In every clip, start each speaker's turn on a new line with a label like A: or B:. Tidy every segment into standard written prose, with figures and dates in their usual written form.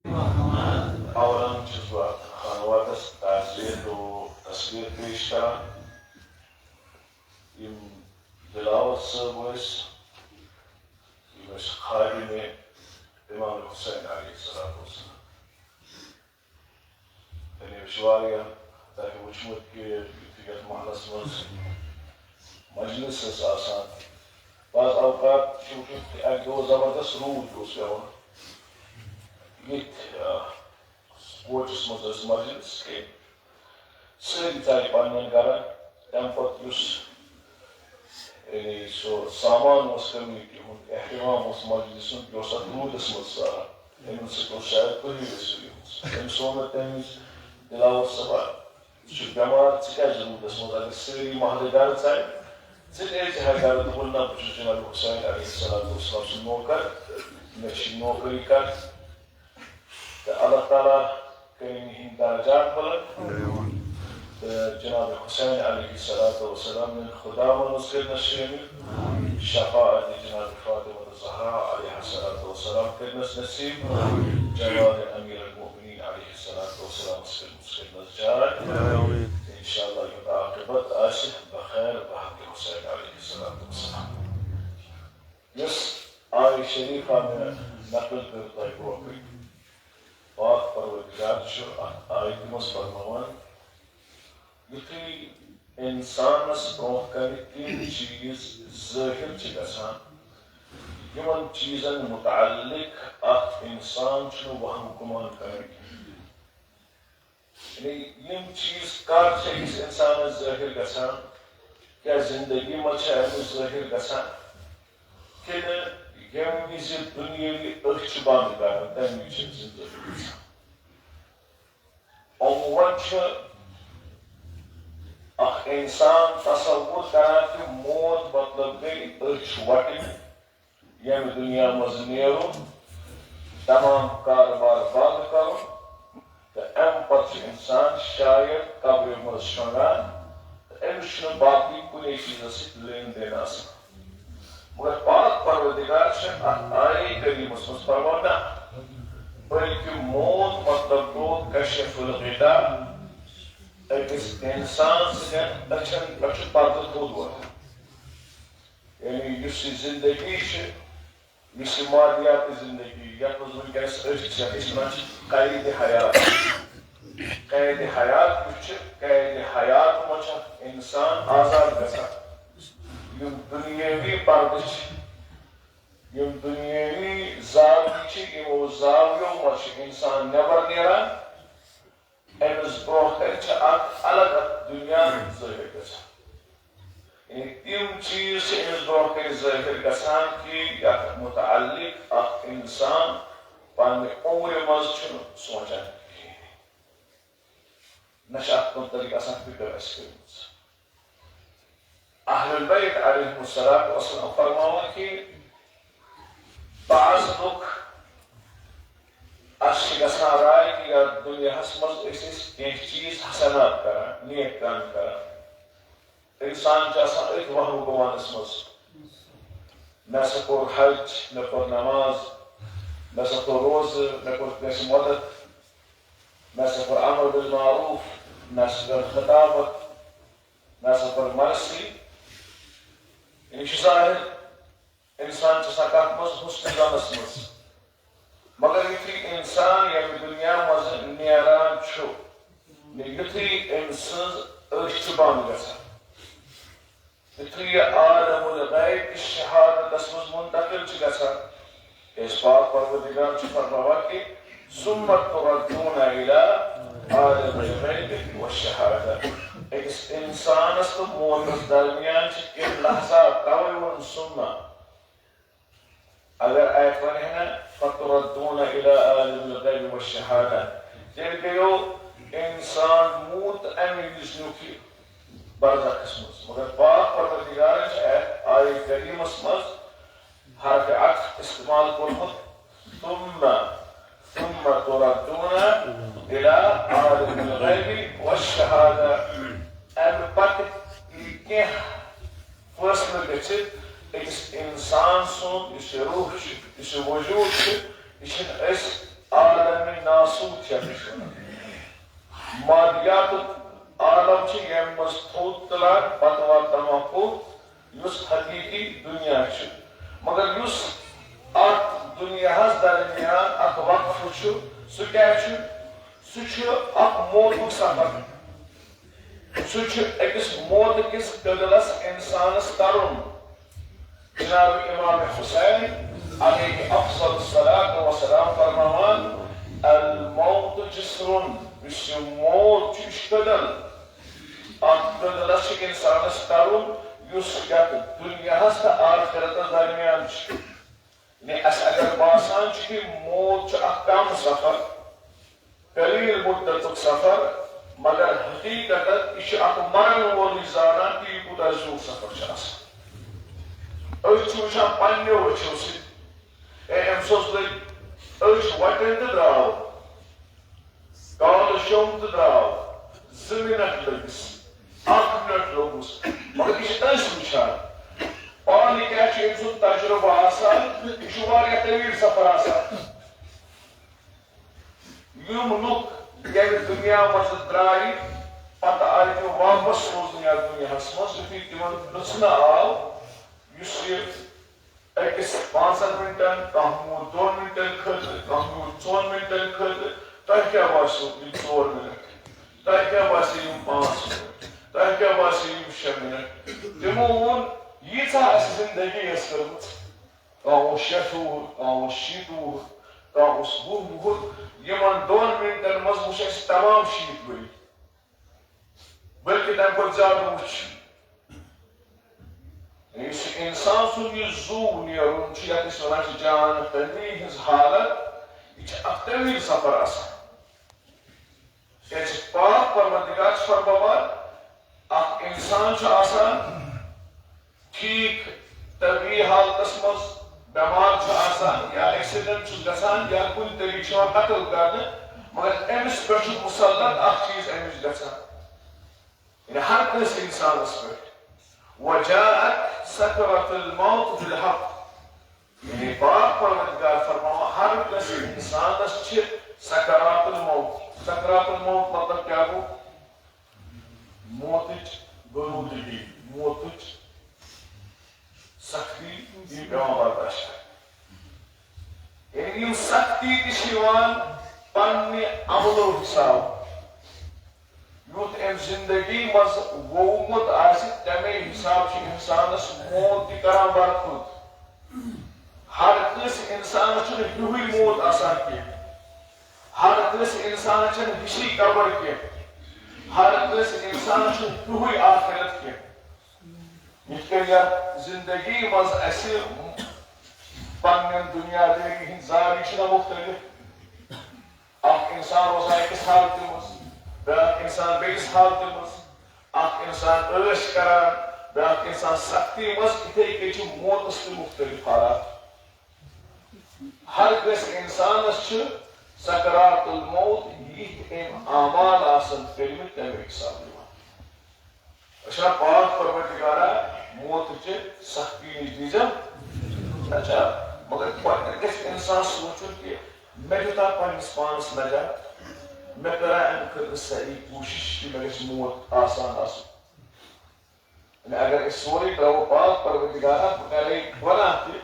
A: اولا چھُس بہٕ خانوادس تعزیت و تصویر پیش کران یِم دلاور صٲب ٲسۍ یِم ٲسۍ خادِمِ امام حسین علیہ الصلوۃ والسلام. یعنی چھُ واریاہ تۄہہِ وٕچھمُت کہِ یُتھُے یتھ محلس منٛز مجلس ٲس آسان بعض اوقات چھُ وٕچھمُت کہِ اکہِ دۄہ زبردست روٗد اوس پیٚوان ییٚتھۍ کوچس منٛز ٲس مجلس کہِ سٲری ژاے پننٮ۪ن گرن تمہِ پتہٕ یُس یعنی سُہ سامان اوس کمیٹی ہُنٛد احتِمام اوس مجلس ہُنٛد یہِ اوس اتھ روٗدس منٛز ساران تٔمِس سۭتۍ اوس شاید کُنی ؤسِو گٔمٕژ تٔمِس ووٚن مےٚ تمہِ وِزِ دلاور صٲبا ژٕ چھُکھ بٮ۪مار ژٕ کیٛازِ روٗدس منٛز اگر سٲری محلہٕ گرٕ ژاے ژٕ نیرِ ہا گرٕ دوٚپُن نہ بہٕ چھُس جناب حسین علیہ الصلوۃ والسلام سُنٛد نوکر مےٚ چھِ نوکری کرٕنۍ تہٕ اللہ تعالیٰ کٔرِنۍ یِہِنٛدۍ درجات بُلند تہٕ جناب حسین علیہ الصلوۃ والسلام خداوند کٔرنَس شٲمِل شفاعت جناب فاطمہ الزہرا علیہ الصلوۃ والسلام کٔرنَس نصیٖب جواد امیر المؤمنین علیہ الصلوۃ والسلام کٔرنَس جاے انشاء اللہ یُتھ عاقبت آسہِ بخیر بحق حسین علیہ الصلوۃ والسلام. یۄس آیہِ شریٖفہ مےٚ نقل کٔر تۄہہِ برونٛہہ کَنہِ پاک پروردگار چھُ اتھ آیتہِ منٛز فرماوان یُتھُے انسانس برونٛہہ کنہِ تِم چیٖز ظٲہِر چھِ گژھان یِمن چیٖزن متعلق اکھ انسان چھُنہٕ وہم گُمان کران یعنی یِم چیٖز کر چھِ أکِس انسانس ظٲہِر گژھان کیٛاہ زندگی منٛز چھِ أمِس ظٲہِر گژھان کِنہٕ ییٚمہِ وِزِ دُنیٲوی أچھ چھِ بنٛد کران تمہِ وِزِ چھِ أمۍ سٕنٛز ظٲہِر گژھان. عموٗمن چھُ اکھ انسان تصور کران کہِ موت مطلب گٔے أچھ وٹٕنۍ ییٚمہِ دُنیا منٛز نیرُن تمام کاربار بنٛد کرُن تہٕ امہِ پتہٕ چھُ انسان شاید قبرِ منٛز شۄنٛگان تہٕ أمِس چھُنہٕ باقٕے کُنے چیٖزس سۭتۍ لین دین آسان. مگر پاک پروردگار چھُ اتھ آیے کریٖمس منٛز فرماوان نہ بلکہِ موت مطلب گوٚو کشف الغطا أکِس انسان سٕنٛدٮ۪ن أچھن پٮ۪ٹھ چھُ پردٕ تھوٚد وۄتھان یعنی یُس یہِ زندگی چھِ یُس یہِ مادیاتی زندگی یتھ منٛز ؤنکیٚنس أسۍ چھِ أسۍ وَنان چھِ قید حیات قید حیات یُس چھُ قید حیات منٛز چھُ انسان آزاد گژھان یِم دُنیٲوی پردٕ چھِ یِم دُنیٲوی زاویہِ چھِ یِمو زاویو منٛز چھُ انسان نٮ۪بر نیران أمِس برونٛہہ کنہِ چھِ اکھ الگ اکھ دُنیا ظٲہِر گژھان یعنی تِم چیٖز چھِ أمِس برونٛہہ کنہِ ظٲہِر گژھان کہِ یتھ متعلق اکھ انسان پننہِ عمرِ منٛز چھُنہٕ سونٛچان کِہیٖنۍ نہ چھِ اتھ مُتعلق آسان فِکر اَسہِ کٔرمٕژ. اہلُ البیت علیہم الصلوۃ والسلام فرماوان کہِ بعض لُکھ اَسہِ چھِ گژھان راے کہِ یتھ دُنیاہس منٛز أسۍ ٲسۍ کینٛہہ چیٖز حسنات کران نیک کامہِ کران انسان چھُ آسان أتھۍ وہم گُمانس منٛز مےٚ ہسا کوٚر حج مےٚ پٔر نماز مےٚ ہسا کوٚر روزٕ مےٚ کوٚر کٲنٛسہِ مدد مےٚ ہسا کوٚر امر بالمعروف مےٚ ہسا کٔر خطابت مےٚ ہسا کوٚر مرثی یہِ چھُ ظٲہِر انسان چھُ آسان کتھ منٛز حُسنِ ظنس منٛز مگر یُتھُے انسان ییٚمہِ دُنیا منٛز نیران چھُ یُتھُے أمۍ سٕنٛز أچھ چھِ بنٛد گژھان یُتھُے یہِ عالم الغیب کِس شہادتس منٛز منتقل چھُ گژھان کیٛازِ پاک پروردگار چھُ فرماوان کہِ ثُمَّ تُرَدُّونَ إِلَىٰ عالِمِ الغیبِ وَالشَّهَادَةِ أکِس انسانس تہٕ موتس درمیان چھِ کینٛہہ لحظات توے ووٚن سُمہ اگر اتہِ ونہِ ہے نہ فَتُرَدُّونَ إِلَىٰ عالِمِ الغیبِ وَالشَّهَادَةِ تیٚلہِ گٔیو انسان موٗد امہِ وِزِ نیُک یہِ برزخس منٛز مگر پاک پروردگارن چھِ اتھ آیہِ کریٖمس منٛز حرفِ عطف استعمال کوٚرمُت ثُمَّ تُرَدُّونَ إِلَىٰ عالِمِ الغیبِ وَالشَّهَادَةِ امہِ پتہٕ یی کینٛہہ فٲصلہٕ گٔژھِتھ أکِس انسان سُنٛد یُس یہِ روح چھُ یُس یہِ وجوٗد چھُ یہِ چھِنہٕ أسۍ عالمِ مقصود مادیات عالم یم مز تھوت تلان پتہ واتناوان پوت یس حقیقی دنیا مگر یس ات دنیا درمیان اخ وقف سہ کیا سہ اخ موتک سفر سہ اکس موت کس قدلس انسانس ترن جناب امام حسین علیہ افضل الصلاۃ والسلام فرماوان الموت جسر اس موت قدل ات قدلس انسانس ترن اس دنیا تو آخرت درمیان یعنی اس اگر باسان کہ موت اخ کم سفر قلیل مدت سفر مگر حقیقت یہ اخ مرن وول زانان کہ یہ کوتاہ زیوٗ سفر وچان پنو وچو سمس لگ وٹن تو درو کال شوم تو درو 2 منٹ لگس 1 منٹ لوگس مگر یہ وچان پانی کیا سن تجربہ آسان یہ طویل سفر آسان یم لوگ دنیا مز درائے پتہ آئی تم واپس روزن دنیا مز یتھے تمن نژنہ آو اس اکس 5 منٹن کھانا 2 منٹن خاطر کھانا 4 منٹن خاطر تہ کیا باسو یہ 4 منٹ تہ کیا باسے یہ 5 منٹ تہ کیا باسے یہ 6 منٹ تمو وون ییژا اس زندگی اس کرمت کانٛہہ اوس 60 وُہُر کانٛہہ اوس 70 وُہُر کانٛہہ اوس 20 وُہُر یمن 2 منٹن مز وچھ اسہِ تمام 60 ؤری بلکہ تمہِ کھۄتہٕ زیادٕ وچھ اس انسان سن یہ زو نیرن یت ونان جان تنی ہز حالت یہ اخ طویل سفر آسان پاک پروردگار فرماوان اخ انسان آسان ٹھیک طبی حالتس مز بیمار آسان یا ایکسیڈنٹ گژھان یا کن طریقہ قتل کرنے مگر امس پہ مسلط اخ چیز امس گژھان یعنی ہر کس انسانس پہ وجاءت سكرة الموت بالحق یعنی پاک پروردگار فرماوان ہر کس انسانس سکرات الموت مطلب کیا گو موتچ غلودگی موتچ سختی یہ پیوان برداشت یعنی سختی تشیوان پنہ عملو حساب یوت ام زندگی مز وومت آس تمے حساب انسانس موت کران برخود ہر کس انسان ہی موت آسان کی ہر کس انسان ہشی قبر کی ہر کس انسان ہی آخرت کی یت زندگی مز اس پن دنیا داری ہند زاویہ مختلف اخ انسان روزان اکس حالت مز بیاکھ انسان بیس حالت مز اخ انسان عیش کران بیاکھ انسان سختی مز اتھے کئی موتس تہ مختلف حالات ہر کس انسانس سکرات الموت یہ ام اعمال آسن کٔرمٕتۍ تمے حساب دِوان پاک پروردگارا موت چہ سختی نش دیزن اچھا مگر گژھِ انسان سونچُن کہ مےٚ دیُتا پننس پانس نجات میں کرا ام خاطر ساری کوشش کہ مے گژھِ موت آسان آسُن اگر اس سورے ترو پاک پروردگارا بہ کرے گناہ تہ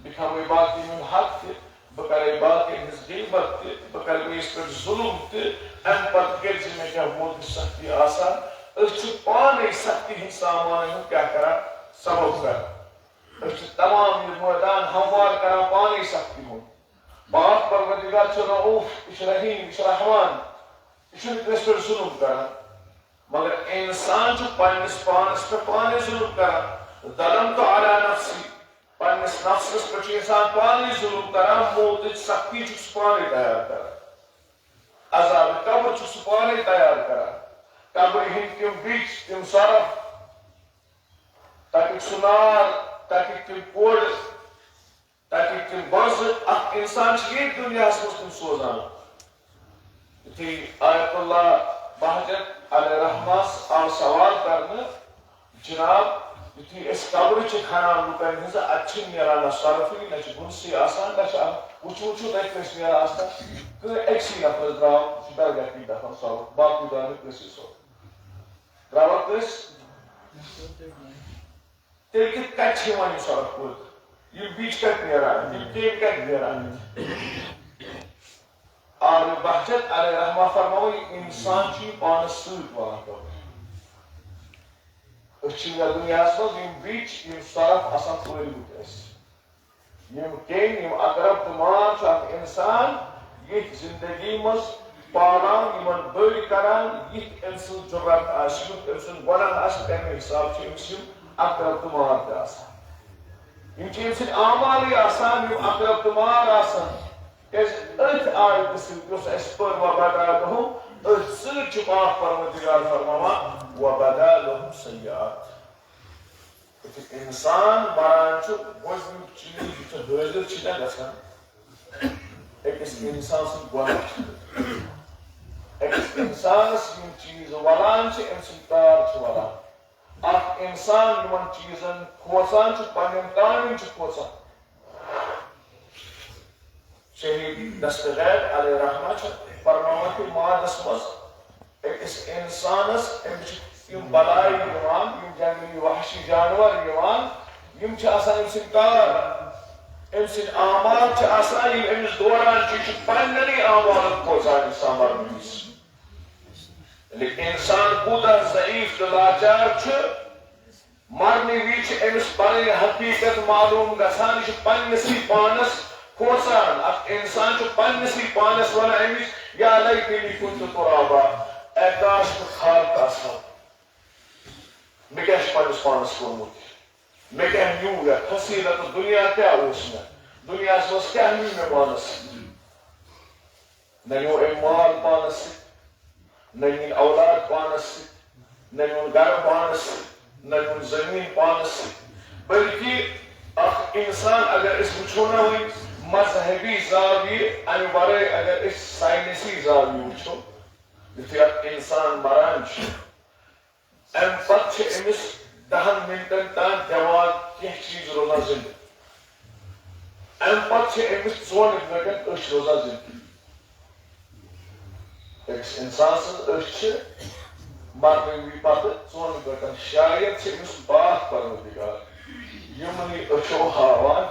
A: بہ کھوے باقی ہُنٛد حق تہ بہ کرے باقی ہٕنٛز غیبت تہ بہ کرٕ بیٚیِس پٮ۪ٹھ ظلم تہ ام پتہٕ کٔرۍ زِ مےٚ کیٛاہ موتٕچ سختی آسان أسۍ چھِ پانے سختی ہٕنٛدۍ سامان ہُنٛد کیٛاہ کران سبب کران أسۍ چھِ تمام یہِ مٲدان ہموار کران پانے سختی ہُنٛد پاک پروردگار چھُ رؤوف یہِ چھُ رحیٖم یہِ چھُ رحمان یہ کس پہ ظلم کران مگر انسان پنس پانس پہ پانے ظلم کران ظلم تو علی نفسی پنس نفسس پہ انسان پانے ظلم کران موت سختی پانے تیار کران عذاب قبر پانے تیار کران قبر ہند تم بچ تم سرف تک سنار تک تم کوڑ تک تم بز اخ انسان یہ دنیا مز تم سوزان تھی آیت اللہ بہجت علیہ رحمس آو سوال کرنے جناب یتھی اس قبر چھ کھنان لکن ہز اتھ نیران نہ سرفی نہ گنسی آسان نہ وچو تک کس نیرا آستا کہ ایکسی نفر دراو درگاہ کی دفن سو باقی دار کسی سو دراو کس تیل کی کچھ ہی وانی سڑک پورت یہ بیچ کٹ نیرا یہ کیب کٹ نیرا اور بحجت علیہ رحمہ فرماوی انسان چی پانس سوٹ وہاں کرو اچھی دنیا سوز یم بیچ یم سڑک اصلا پوری بود اس یم کین یم اقرب تمام چاہت انسان یہ زندگی مز پاران یمن بڑی کران یہ انسان جرات آشیوت انسان گناہ آشیوت امی حساب چی انسان اقرب تمام دا آسان یم چی انسان آمالی آسان یم اقرب تمام آسان اس ات آیت قسم اس اسپر و بدالهم ات سر چپاہ پروردگار فرماوا و بدالهم سیئات انسان مران چھ وزن چیز چھ حاضر چھ نہ گژھان ایکس انسان سن گناہ ایکس انسان یم چیز ولان چھ انسان کار چھ ولان اکھ انسان یمن چیزن کھوژان چھ پنن کامن چھ کھوژان شہید دستغیر علیہ رحمہ چھ فرماوان کہ مادس مز ایکس انسانس یم بلائی یوان یم جنگلی وحشی جانور یوان یم چھ آسان ام سن کار ام سن اعمال چھ آسان یم امس دوران چھ پننی اعمال کھوژان سامر نیس لیکن انسان کوتاہ ضعیف تو لاچار چھ مرنی وی چھ امس پننی حقیقت معلوم گژھان یہ چھ پننسی پانس کھوژان اکھ انسان چھ پننسی پانس ونان امس یا لیتنی کنت ترابا اے کاش بہ خاک آسہا میں کیا پنس پانس کورمت میں کیا نیو یا خصیلت دنیا کیا اوس میں دنیا سوس کیا نیو میں پانس نیو اے مال پانس نیو اولاد پانس نیو گھر پانس نیو زمین پانس بلکہ اخ انسان اگر اس وچھو نہ ہوئی مذہبی زاویہ امی برے اگر اس سائنسی زاویہ وچھو یتھے اخ انسان مران چھ ام پت چھ امس 10 منٹن تان دماغ کی چیز روزان زندہ ام پت چھ امس 4 گھنٹن اش روزان زندہ ایک انسان سن اش چھ مرنے بھی پتہ 4 گھنٹن شاید چھ امس بات پروردگار یمنی اچھو ہاوان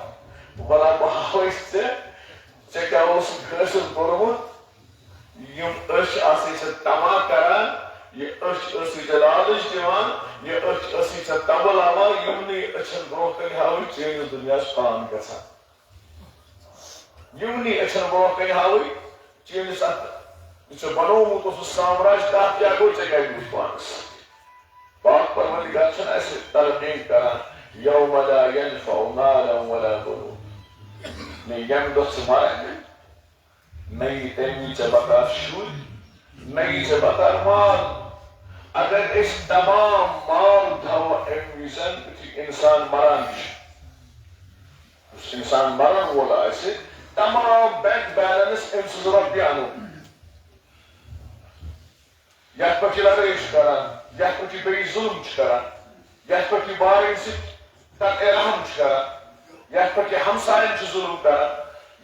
A: بلا بہاویس ژے کیا اوس حٲصِل کوٚرمُت یم اش آسی ژے تما کران یہ اچھ اسی جلالش دیوان یہ اچھ اسی ژے تمبلاوان یمنی اچھن برونٛہہ کنہِ ہاوٕے چٲنِس دُنیاہس پان گژھان یمنی اچھن برونٛہہ کنہِ ہاوٕے چٲنِس اتھ ژےٚ بنوومُت اوسُتھ سامراج تتھ کیٛاہ گوٚو ژےٚ کیٛاہ گوٚوُتھ پانس پاک پروردگار چھُنہٕ اسہِ تلقین کران یوم لا ينفع مالا ولا بنون نہ ییٚمہِ دۄہ ژٕ مرکھ نہ یی تمہِ وِزِ ژےٚ بکار شُرۍ نہ یی ژےٚ بکار مال اگر أسۍ تمام مال تھاوو امہِ وِزن یُتھُے انسان مران چھُ یُس انسان مرن وول آسہِ تمام بینک بیلنس أمۍ سٕنٛز رۄپیہِ اَنو یتھ پٮ۪ٹھ یہِ لڑٲے چھُ کران یتھ پٮ۪ٹھ یہِ بیٚیہِ ظُلم چھُ کران یتھ پٮ۪ٹھ یہِ بارٕنۍ سۭتۍ تتھ رحم چھُ کران یتھ پٮ۪ٹھ یہِ ہمساین چھُ ظُلم کران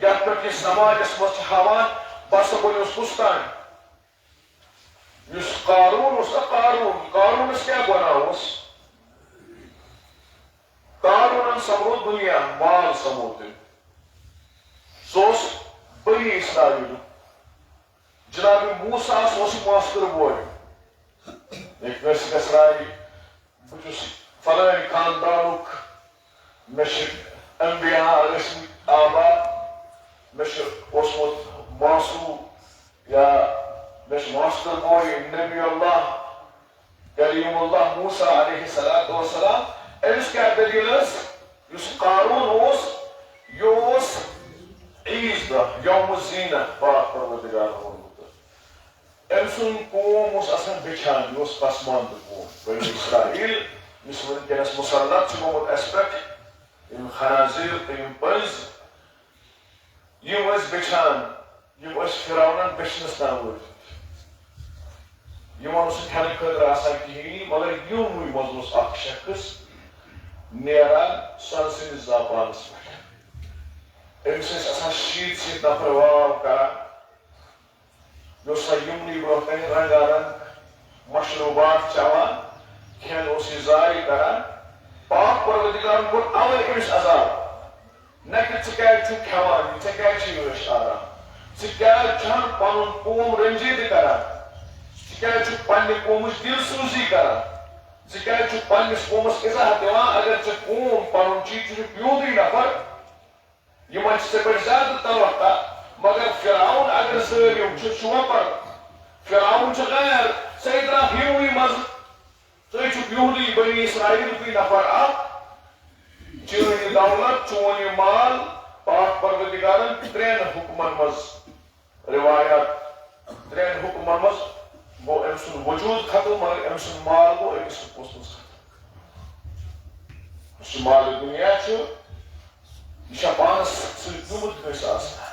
A: یتھ پٮ۪ٹھ یہِ سماجس منٛز چھُ ہاوان بہٕ ہسا بنیوس کُستانۍ یُس قارون اوس نا قارونس کیٛاہ گۄناہ اوس قارونن سمبرو دُنیا مال سمبرو تٔمۍ سُہ اوس بنی اسرائیلُک جناب موسیٰ اوس ماستٕر بوے مےٚ کٲنٛسہِ گژھِ راے بہٕ چھُس فلٲنۍ خاندانُک مےٚ چھِ انبیا ٲسمٕتۍ آباد مےٚ چھُ اوسمُت ماسوٗ یا مےٚ چھُ ماستٕر بوے نبی اللہ کلیم اللہ موسیٰ علیہ الصلوۃ والسلام أمِس کیٛاہ دٔلیٖل ٲس یُس قارون اوس یہِ اوس عیٖذ دۄہ یوم الزیٖنت پاک پروردگارن ووٚنمُت أمۍ سُنٛد قوم اوس آسان بِچھان یہِ اوس پسماندٕ قوم بنی اسرائیل یُس وٕنکیٚنس مُسلط چھُ گوٚمُت اَسہِ پٮ۪ٹھ یِم خنازیٖر تہٕ یِم پٔنٛزۍ یِم ٲسۍ بِچھان یِم ٲسۍ فِراونن بِچھنس تام وٲتمٕتۍ یِمن اوس نہٕ کھٮ۪نہٕ خٲطرٕ آسان کِہیٖنۍ مگر یِموٕے منٛز اوس اکھ شخص نیران سۄنہٕ سٕنٛدِس زاپانس پٮ۪ٹھ امس اسان شیت سیت نفر واو کران یمنی برو کن رنگارنگ مشروبات چوان کھین اسی ضائع کران پاک پروردگار کو اوے امس عذاب نہ کہ ژٕ کھیوان ژےٚ کیٛازِ چھُے عٲش آرام ژٕ کیٛازِ چھَن پنُن قوم رٔنجیٖدٕ کران ژٕ کیٛازِ چھُکھ پننہِ قومٕچ دل سوٗزی کران ژٕ کیٛازِ چھُکھ پننِس قومس عزت دِوان اگر ژےٚ قوم پنُن چی ژٕ چھُکھ یوٗتٕے نفر یِمن چھِ ژےٚ پٮ۪ٹھ زیادٕ توقع مگر فرعون اگر ظٲلِم چھُ چوپر فرعون چھُ غیر ژےٚ درٛاکھ ہیوٗوٕے مزٕ ژٕ چھُکھ یہودی بنی اسرائیلکُے نفر اکھ چٲنۍ دولت چون یہِ مال پاک پروردگارن ترٛٮ۪ن حُکمن منٛز روایات ترٛٮ۪ن حُکمن منٛز گوٚو أمۍ سُنٛد وجوٗد ختم مگر أمۍ سُنٛد مال گوٚو أکِس حُکمس منٛز ختم یُس یہِ مالہِ دُنیا چھُ یہ پانس سۭتۍ گوٚمُت کٲنٛسہِ آسان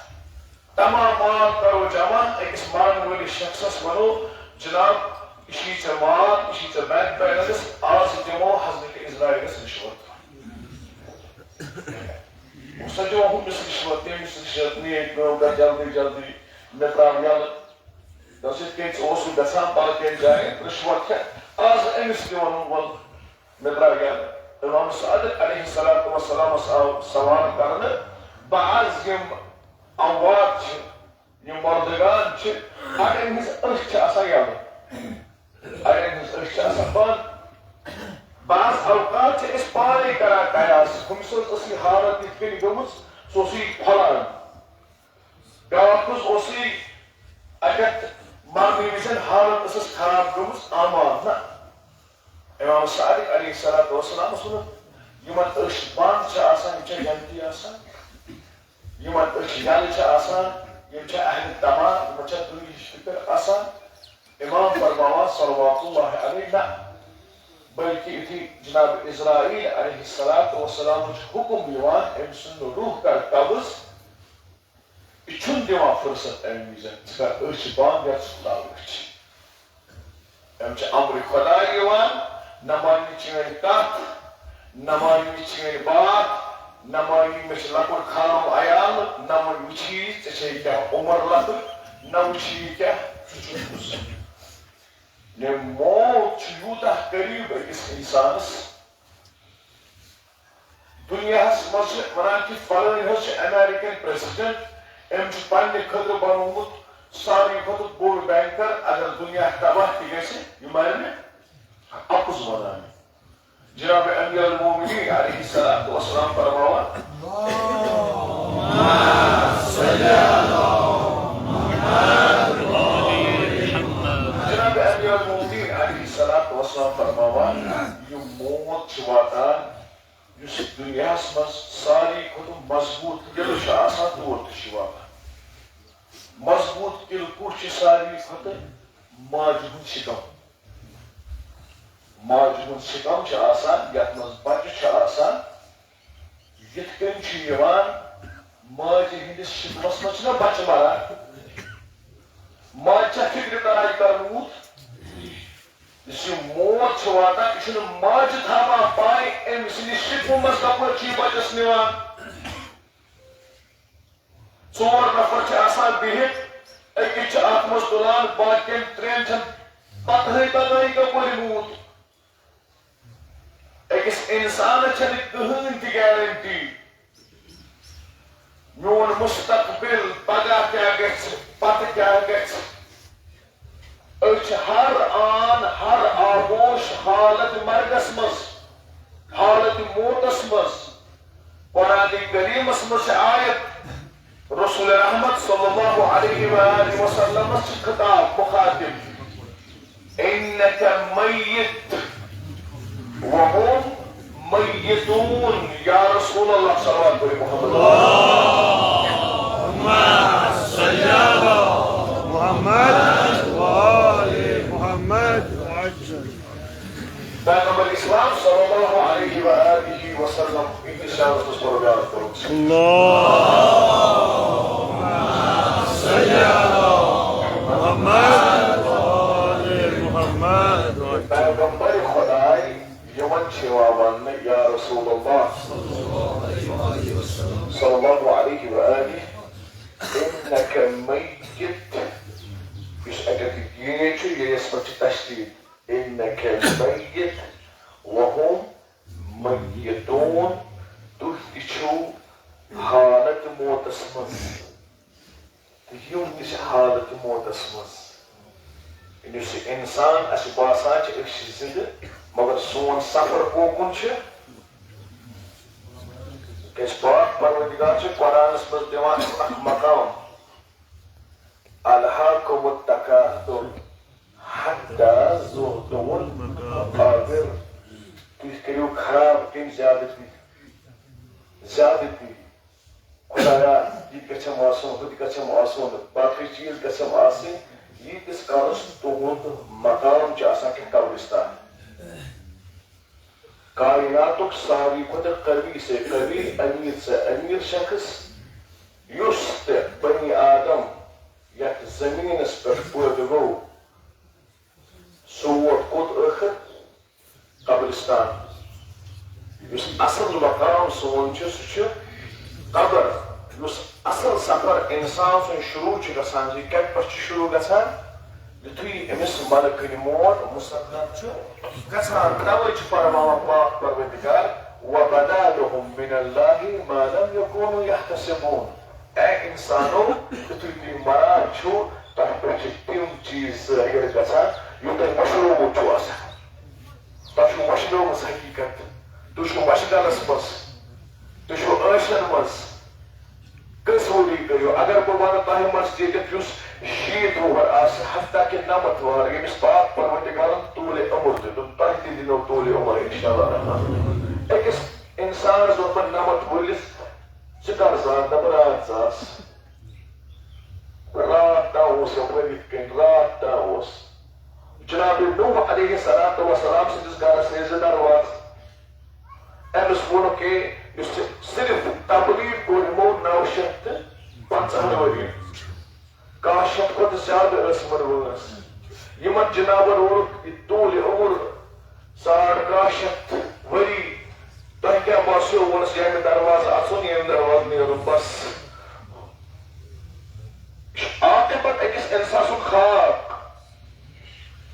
A: تمام مال کرو جمع أکِس مرن وٲلِس شخصس ونو جناب یہِ چھُے ژےٚ مال یہِ چھُے ژےٚ بینک بیلنس آز دِمو حضرت اسرائیلس رشوت سۄ دِمو ہُمِس رشوت تٔمِس رشوت میٲنۍ کٲم کر جلدی جلدی مےٚ تراو یلہٕ دپس یِتھ کٔنۍ ژٕ اوسُکھ گژھان باقین جاین رشوت کھٮ۪تھ آز أمِس تہِ وَنُن وَل مےٚ تراو یلہٕ امام صادق علیہ الصلوۃ والسلامس آو سوال کرنہٕ بہٕ عرض یِم اموات چھِ یِم مردگان چھِ اڑٮ۪ن ہٕنٛز أچھ چھِ آسان یلہٕ اڑٮ۪ن ہٕنٛز أچھ چھِ آسان بنٛد بعض اوقات چھِ أسۍ پانے کران قیاس ہُمِس ٲس یہِ حالت یِتھ کٔنۍ گٔمٕژ سُہ اوسُے پھۄلان بیٛاکھ حظ اوسُے اگر مرنہٕ وِزِ حالت ٲسٕس خراب گٔمٕژ امان نہ امام صادق علیہ الصلوۃ والسلامس ووٚنُکھ یِمن أچھ بنٛد چھِ آسان یِم چھا جنتی آسان یِمن أچھ یلہٕ چھِ آسان یِم چھا اہلِ تمام یِمن چھا دُنہِچ فِکر آسان امام فرماوان صلوات اللہ علیہ نہ بلکہ یُتھُے جناب اسرائیل علیہ الصلوۃ والسلامُک حُکم یِوان أمۍ سُنٛد روح کر قبض یہِ چھُنہٕ دِوان فُرصت امہِ وِزِ ژٕ کر أچھ بنٛد یا ژٕ کھُلاو أچھ أمۍ چھِ امرِ خۄدا یِوان نہ مانہِ چٲنۍ کتھ نہ مانہِ چٲنۍ بات نہ مانہِ مےٚ چھُ لۄکُٹ خام عیال نہ وۄنۍ وٕچھی ژےٚ چھے کیٛاہ عُمر لۄکٕٹ نہ وٕچھی کیٛاہ ژٕ چھُکھ یہِ موت چھُ یوٗتاہ قریٖب أکِس اِنسانس دُنیاہس منٛز چھِ ونان کہِ فلٲنۍ حظ چھُ امیرِکن پریزیڈنٹ أمۍ چھُ پننہِ خٲطرٕ بنومُت ساروی کھۄتہٕ بوٚڑ بینکر اگر دُنیا تباہ تہِ گژھِ یہِ مارِ مےٚ اپُز ونان جناب امیر المومنین علیہ الصلوۃ والسلام فرماوان جناب امیر المومنین علیہ الصلوۃ والسلام فرماوان یہِ موت چھُ واتان یُس دُنیاہس منٛز ساروی کھۄتہٕ مضبوٗط قلعہٕ چھُ آسان تور تہِ چھُ واتان مضبوٗط قلعہٕ کُس چھُ ساروی کھۄتہٕ ماجہِ ہُنٛد شِکم ماجہِ ہُنٛد شِکم چھُ آسان یتھ منٛز بچہِ چھُ آسان یِتھ کٔنۍ چھُ یِوان ماجہِ ہٕنٛدِس شِکمس منٛز چھُنہ بچہِ مران ماجہِ چھا فِکرِ تران یہِ کر موٗد یُس یہِ موت چھُ واتان یہِ چھُنہٕ ماجہِ تھاوان پاے أمۍ سٕنٛدِس شِکمہٕ منٛز کپٲرۍ چھُ یہِ بچس نِوان ژور نفر چھِ آسان بِہِتھ أکِس چھِ اتھ منٛز تُلان باقین ترٛٮ۪ن چھنہٕ پتہٕے تگان یہِ کپٲرۍ موٗد أکِس اِنسانس چھنہٕ کٕہٕنۍ تہِ گیرنٹی میون مستقبل پگاہ کیٛاہ گژھِ پتہٕ کیٛاہ گژھِ أسۍ چھِ ہر آن ہر آغوش حالت مرگس منٛز حالت موتس منٛز قرآنِ کریٖمس منٛز چھِ آیت رسول رحمت صلی اللہ علیہ وآلہ وسلم چھِ خطاب مخاطب اِنَّکَ مَيِّتٌ وَهُمْ مَيِّتُونَ یا رسول اللہ صلوات علی محمد اللہُمَّ صلی علی محمد وآل محمد پیغمبر اسلام صلی اللہ علیہ وآلہ وسلم انتشار اس پر بیان کرو پیغمبر خدای یمن چھوا ون یا رسول اللہ صلی اللہ علیہ وآلہ اس پر تشدید انك الميت وهم میتون تُہۍ چھِو حالت موتس منٛز تہٕ یِم تہِ چھِ حالت موتس منٛز یُس یہِ اِنسان اَسہِ باسان چھِ أسۍ چھِ زِندٕ مگر سون سفر کوکُن چھُ کیازِ پاک پروردگار چھُ قرآنس منٛز دِوان اَسہِ اکھ مقام الہاکُم التکاثر حتی زرتم المقابر تُہۍ کٔرِو خراب کٔمۍ زیادتی خدایا یہِ گژھٮ۪م آسُن ہُہ تہِ گژھٮ۪م آسُن باقٕے چیٖز گژھٮ۪م آسٕنۍ ییٖتِس کالس تُہُنٛد مقام چھُ آسان کہِ قبرستان کائناتُک ساروی کھۄتہٕ قوی سے قوی امیر شخص یُس تہِ بنی آدم یتھ زمینس پٮ۪ٹھ پٲدٕ گوٚو سُہ ووت کوٚت ٲخر قبرستان یُس اصل مقام سون چھُ سُہ چھُ قبر یُس اصل سفر انسان سُنٛد شروع چھُ گژھان یہِ کتہِ پٮ۪ٹھ چھُ شروع گژھان یُتھُے أمِس ملکٕنۍ موت مُسلط چھُ گژھان توے چھُ فرماوان پاک پروردگار وبدا لهم من الله ما لم يكونوا يحتسبون اے انسانو یُتھُے تُہۍ مران چھُو تۄہہِ پٮ۪ٹھ چھِ تِم چیٖز ظٲہِر گژھان یِم تۄہہِ مشروٗمُت چھُ آسان تۄہہِ چھُو مشروٗمٕژ حقیٖقت تُہۍ چھُو مشغلس منٛز تُہۍ چھُو عٲشن منٛز کٔژ ؤری کٔرِو اگر بہٕ ونہٕ تۄہہِ منٛز ییٚتٮ۪تھ یُس 60 وُہر آسہِ حتیٰ کہِ 90 وُہر ییٚمِس پاک پروردگارن طوٗلہِ عمر دیُتُن تۄہہِ تہِ دِنو طوٗلہِ عمر انشاءاللہ رحمان أکِس انسانس ووٚن بہٕ 90 وٲلِس ژٕ کر زاس دپہٕ راتھ زاس راتھ تام اوس یپٲرۍ یِتھ کٔنۍ راتھ تام اوس جناب نوح علیہ الصلوۃ والسلام سٕنٛدِس گرس ٲسۍ 2 دروازٕ أمِس ووٚنُکھ ہے یُس صرف تبلیغ کوٚر یِمو 950 ؤری 100 کھۄتہٕ زیادٕ ٲسمٕژ وٲنٛس یِمن جنابن ووٚنُکھ طوٗلہِ عمر 150 ؤری تۄہہِ کیٛاہ باسیو ووٚنُس ییٚمہِ دروازٕ اژُن ییٚمہِ دروازٕ نیرُن بس یہِ چھُ عاقبت أکِس اِنسان سُنٛد خاک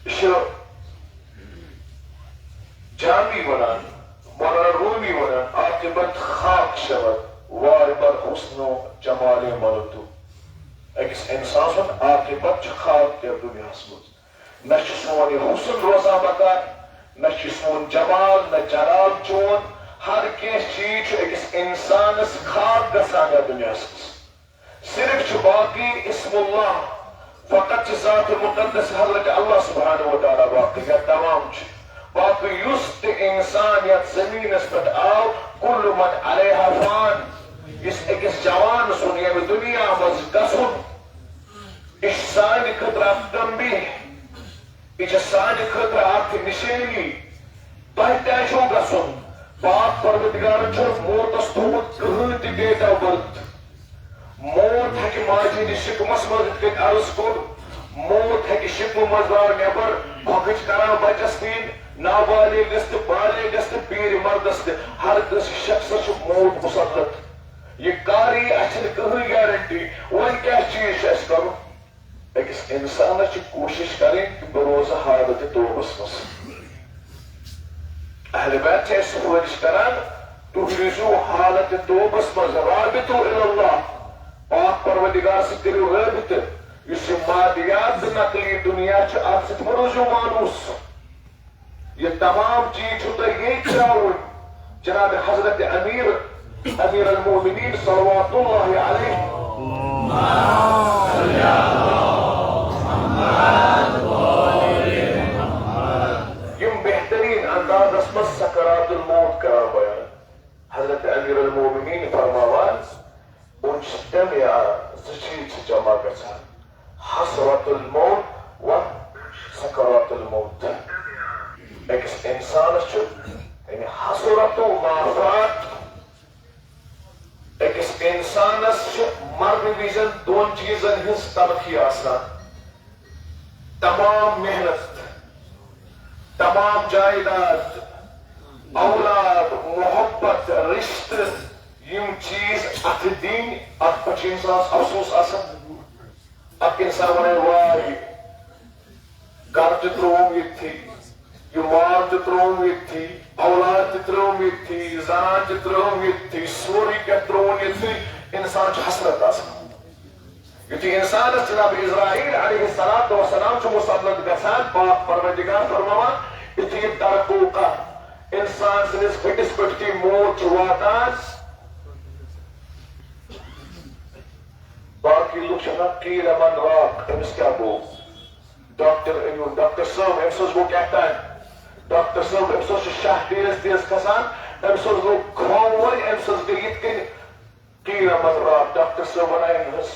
A: یہِ چھُ جامی ونان مولانا رومی ونان عاقبت خاک شود وارِ بر حسن و جمال ملتو أکِس اِنسان سُنٛد عاقبت چھُ خاک یتھ دُنیاہس منٛز نہ چھُ سون یہِ حسن روزان بکار نہ چھُ سون جمال نہ جلال چون ہر کینٛہہ چیٖز چھُ أکِس اِنسانس خاک گژھان یتھ دُنیاہس منٛز صرف چھُ باقی اسم اللہ فقط چھِ ذات مقدس حضرت اللہ سبحانہ و تعالیٰ باقی یا تمام چھُ باقی یُس تہِ اِنسان یتھ زٔمیٖنس پٮ۪ٹھ آو کُل من علیہا فان یُس أکِس جوان سُنٛد ییٚمہِ دُنیا منٛز گژھُن یہِ چھُ سانہِ خٲطرٕ اکھ تنبیہ یہِ چھِ سانہِ خٲطرٕ اکھ نِشٲنی تۄہہِ تہِ آسیو گژھُن پاک پروردگارن چھُنہٕ موتس تھوٚومُت کٕہۭنۍ تہِ ڈیٹ آف برتھ موت ہیٚکہِ ماجہِ ہٕنٛدِس شِکمس منٛز یِتھ کٔنۍ عرض کوٚر موت ہیٚکہِ شِکمہٕ منٛز درٛاو نٮ۪بر بۄکٕچ کران بچس تھٕنۍ نابالغس تہِ بالغس تہِ پیٖرِ مردس تہِ ہر کٲنٛسہِ شخصس چھُ موت مُسلط یہِ کر یی اَسہِ چھنہٕ کٕہۭنۍ گیرنٹی وۄنۍ کیٛاہ چیٖز چھُ اَسہِ کرُن أکِس اِنسانس چھِ کوٗشش کرٕنۍ کہِ بہٕ روزٕ حالتِ توبس منٛز اہلِ بیت چھِ اَسہِ سفٲرِش کران تُہۍ روٗزِو حالتِ توبس منٛز رابطو اللہ پاک پروردگار سۭتۍ کٔرِو رٲبطہٕ یُس یہِ مادیات تہٕ نقلی دُنیا چھُ اتھ سۭتۍ مہ روٗزِو مانوٗس یہ تمام چیز چھو تۄہہِ ییٚتہِ ترٛاوٕنۍ جناب حضرت امیر المومنین صلوات اللہ علیہ یم بہترین اندازس منٛز سکرات الموت کران بیان حضرت امیر المومنین فرماوان اُن چھِ تِم یا 2 چیٖز چھِ جمع گژھان حسرت الموت و سکرات الموت أکِس اِنسانس چھُ یعنی حسرت و معافات أکِس اِنسانس چھُ مرنہٕ وِزٮ۪ن 2 چیٖزن ہٕنٛز تلخی آسان تمام محنت تمام جائیداد اولاد محبت رشتہٕ یِم چیٖز اتھٕ دِنۍ اتھ پٮ۪ٹھ چھُ اِنسانس افسوٗس آسان اکھ اِنسان ونان واے گرٕ تہِ ترٛووُم ییٚتھی یہِ مال تہِ ترٛووُم ییٚتھی اولاد تہِ ترٛٲوٕم ییٚتھی زنان تہِ ترٛٲوٕم ییٚتھی سورُے کینٛہہ ترٛووُن ییٚتھی اِنسان چھُ حسرت آسان یُتھُے اِنسانس جناب اسرائیل علیہ الصلاۃ والسلام چھُ مسلط گژھان پاک پروردگار فرماوان یُتھُے یہِ ترقو کتھ اِنسان سٕنٛدِس ۂٹِس پٮ۪ٹھ یُتھُے موت چھُ واتان باقی لُکھ چھِ ونان قیل من راق أمِس کیٛاہ گوٚو ڈاکٹر أنِو ڈاکٹر صٲب أمِس حظ گوٚو کیٛاہ تانۍ ڈاکٹر صٲب أمِس حظ چھُ شاہ تیز تیز کھسان أمِس حظ گوٚو کھووُر أمِس حظ گٔے یِتھ کٔنۍ قیل من راق ڈاکٹر صٲب ونان أمۍ حظ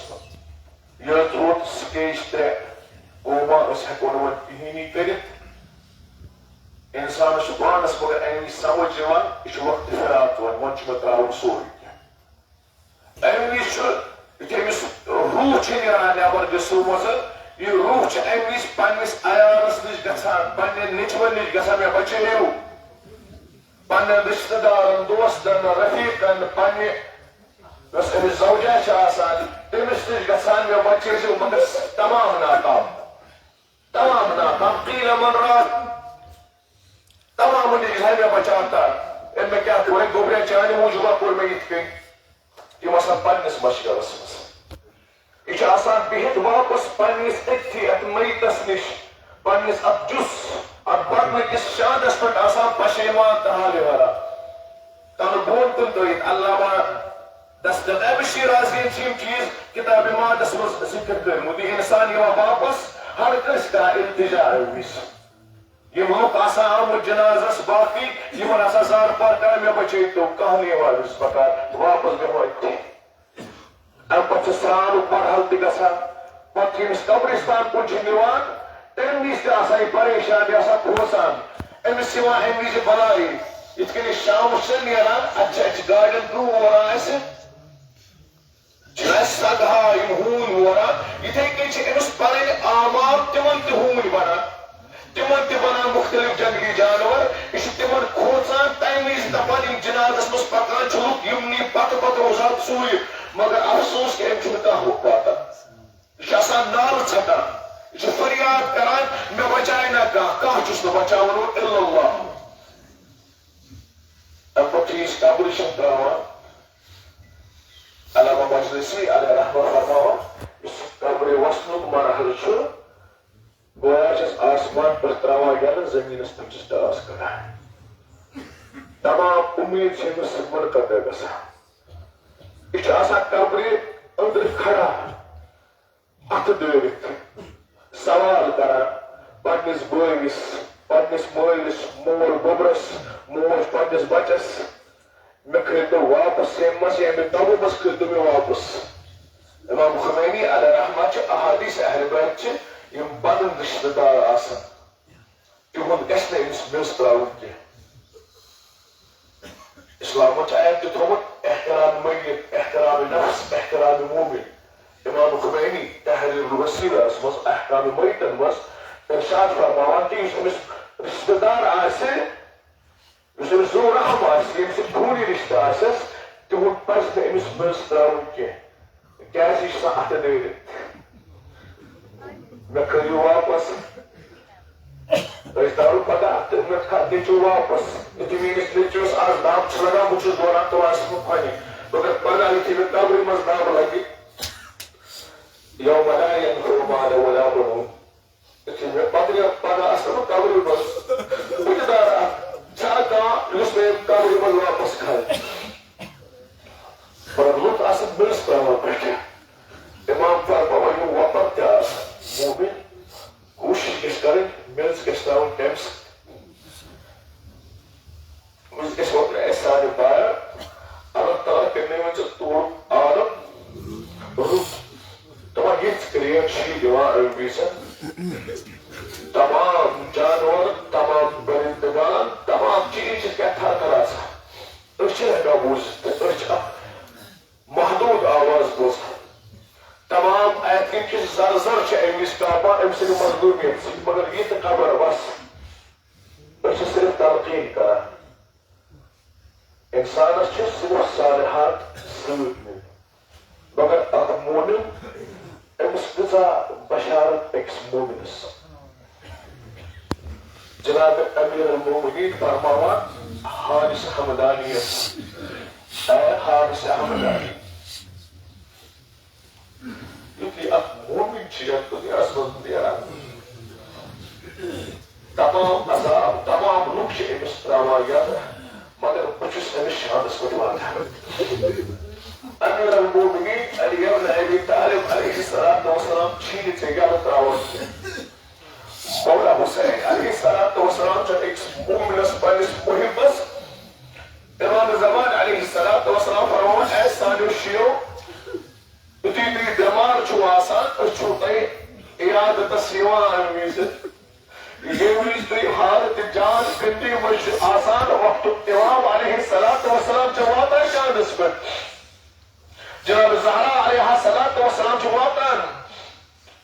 A: یہِ حظ ووت سٹیج 3 کوما أسۍ ہٮ۪کو نہٕ وۄنۍ کِہیٖنی کٔرِتھ اِنسانس چھُ پانس مگر امہِ وِزِ سمجھ یِوان یہِ چھُ وقتِ فِراق وۄنۍ چھُ مےٚ ترٛاوُن سورُے کینٛہہ امہِ وِزِ چھُ یُتھُے أمِس روح چھُ نیران نٮ۪بر جسمہٕ منٛزٕ یہِ روح چھُ امہِ وِزِ پننِس عیالس نِش گژھان پننہِ نیٚچوٮ۪ن نِش گژھان مےٚ بچٲیِو پننٮ۪ن رشتہٕ دارن دوستن رفیٖقن پننہِ یۄس أمِس زوجا چھِ آسان تٔمِس نِش گژھان مےٚ بچٲیزیو مگر تمام ناکام قیل من راق تمامن نِش گژھان مےٚ بچاوتا أمۍ مےٚ کیٛاہ کوٚر گوٚبریا چانہِ موٗجوٗبا کوٚر مےٚ یِتھ کٔنۍ یِم آسان پننِس مشغلس منٛز یہِ چھُ آسان بِہِتھ واپس پننِس أتھی اتھ میتس نِش پننِس اتھ جُس اتھ بدنہٕ کِس شاندس پٮ۪ٹھ آسان پشیمان تہٕ حالہِ ورا تنہٕ بۄن کُن ترٲیِتھ علامہ دستگیر شیرازیَن چھِ یِم چیٖز کِتابِ مادس منٛز ذِکر کٔرمٕتۍ یہِ اِنسان یِوان واپس ہر کٲنٛسہِ کران التجا امہِ وِزِ یِم لُکھ آسان آمٕتۍ جنازس باقٕے یِمن آسان زارٕ پار کران مےٚ بچٲیتو کانٛہہ نہٕ یِوان أمِس بکار واپس بیٚہمو أتھی امہِ پتہٕ چھُ سرٛانُک مرحلہٕ تہِ گژھان پتہٕ ییٚمِس قبرستان کُن چھِ نِوان تمہِ وِزِ تہِ آسان یہِ پریشان یہِ آسان کھوژان أمِس یِوان امہِ وِزِ بلایی یِتھ کٔنۍ أسۍ شامس چھِ نیران اتہِ چھِ اَسہِ گاڑٮ۪ن برٛونٛہہ وَنان اَسہِ چھِ اَسہِ سدہا یِم ہوٗنۍ ووران یِتھے کٔنۍ چھِ أمِس پنٕنۍ اعمال تِمن تہِ ہوٗنۍ بنان تِمن تہِ بنان مختلف جنگلی جانور یہِ چھُ تِمن کھوژان تمہِ وِزِ دپان یِم جنازس منٛز پکان چھِ لُکھ یِمنٕے پتہٕ روزان ژوٗرِ مگر افسوس کہِ أمۍ چھُنہٕ کانٛہہ لُکھ واتان یہِ چھُ آسان نالہٕ ژھٹان یہِ چھُ فریاد کران مےٚ بچاے نہ کانٛہہ چھُس نہٕ بچاوان وۄنۍ الا اللہ امہِ پتہٕ چھِ أسۍ قبرِ چھِم تراوان علامہ مجلسی علیہ رحمہ فرماوان یُس قبرِ وسنُک مرحلہٕ چھُ گویا چھس آسمان پٮ۪ٹھ تراوان یلہٕ زٔمیٖنس پٮ۪ٹھ چھِس ٹاس کران تمام اُمید چھِ أمِس منقطع گژھان یہِ چھُ آسان قبرِ أنٛدرٕ کھڑا اَتھٕ دٲرِتھ سوال کران پننِس بٲیِس پننِس مٲلِس مول گوٚبرس موج پننِس بچس مےٚ کٔرۍتو واپس ییٚمہِ منٛز ییٚمہِ تبہٕ منٛز کٔرۍتو مےٚ واپس امام خمینی علیہ رحمہ چھِ احادیث اہل بیت چھِ یِم پنُن رشتہٕ دار آسان تِہُنٛد گژھِ نہٕ أمِس میٚژ ترٛاوُن کینٛہہ اسلامن چھُ اَتہِ تہِ تھوٚمُت احترام میت احترام نفس احترام مومن امام خمینی تحریر الوسیلہس منٛز احکام میتن منٛز ارشاد فرماوان کہِ یُس أمِس رشتہٕ دار آسہِ یُس أمِس ذو رحم آسہِ ییٚمہِ سۭتۍ خوٗنی رشتہٕ آسٮ۪س تِہُنٛد پزِ نہٕ أمِس میٚژ ترٛاوُن کینٛہہ کیٛازِ یہِ چھُ آسان اَتھٕ دٲرِتھ مےٚ کٔرِو واپس أسۍ تارو پتہ تہٕ مےٚ دِژِو واپس یُتھُے میٲنِس نیٚچوِس آز دب چھُ لگان بہٕ چھُس دوران کلاسس منٛز پننہِ مگر پگاہ یُتھُے مےٚ قبرِ منٛز دب لگہِ یوم لا ينفع مال ولا بنون یُتھُے مےٚ پگاہ آسہٕ بہٕ قبرِ منٛز بہٕ تہِ دارا چھا کانٛہہ یُس مےٚ قبرِ منٛز واپس کھالہِ مگر لُکھ آسان میٚژ ترٛاوان پٮ۪ٹھٕ امام فرماوان یِم وۄپر تہِ آسان مومن کوٗشش گژھِ کرٕنۍ میٚژ گژھِ ترٛاوٕنۍ تمہِ سۭتۍ میٚژ گژھِ واتٕنۍ اَسہِ سانہِ بایَر اللہ تعالیٰ کٔرنٲوِن ژٕ تورُک عالم رُت دپان یِژھ کرٛیک چھِ یہِ دِوان اَمہِ وِزِ تمام جانور تمام پٔرِندٕگان تمام چیٖز چھِ کینٛہہ تھر تھر آسان أسۍ چھِنہٕ ہٮ۪کان بوٗزِتھ تہٕ أسۍ چھِ اکھ محدوٗد آواز بوزان تمام اَتہِ کِنۍ چھِ زر زر چھِ اَمہِ وِزِ تاپان أمۍ سٕنٛدِ مظلوٗمیت سۭتۍ مگر یہِ تہِ خبر وس أسۍ چھِ صرف تلقیٖن کران اِنسانس چھِ صرف صالحات سۭتۍ نِنۍ مگر اکھ مومن أمِس کۭژاہ بشارت أکِس مومنس جناب امیر المومنین فرماوان حارث حمدانی اے حارث حمدانی یُتھُے اکھ مومن چھُ یتھ دُنیاہس منٛز نیران تمام عذاب تمام لُکھ چھِ أمِس تراوان یَلہٕ مگر بہٕ چھُس أمِس شانس پٮ۪ٹھ واتان امیر المومنین علی ابن ابی طالب علیہ الصلوۃ والسلام چھِ نہٕ ژےٚ یَلہٕ تراوان مولا حسین علیہ الصلوۃ والسلام چھُ أکِس مومنس پننِس محبس امام زمان علیہ الصلوۃ والسلام فرماوان اے سانیو شیو یُتھُے تُہۍ بٮ۪مار چھُو آسان أسۍ چھُو تۄہہِ عیادتس یِوان امہِ وِزِ ییٚمہِ وِزِ تُہۍ حالت جان گٔنٛڈی منٛز چھِ آسان وقتُک امام علیہ الصلوۃ والسلام چھِ واتان چاندس پٮ۪ٹھ جناب زہرا علیہ الصلوۃ والسلام چھِ واتان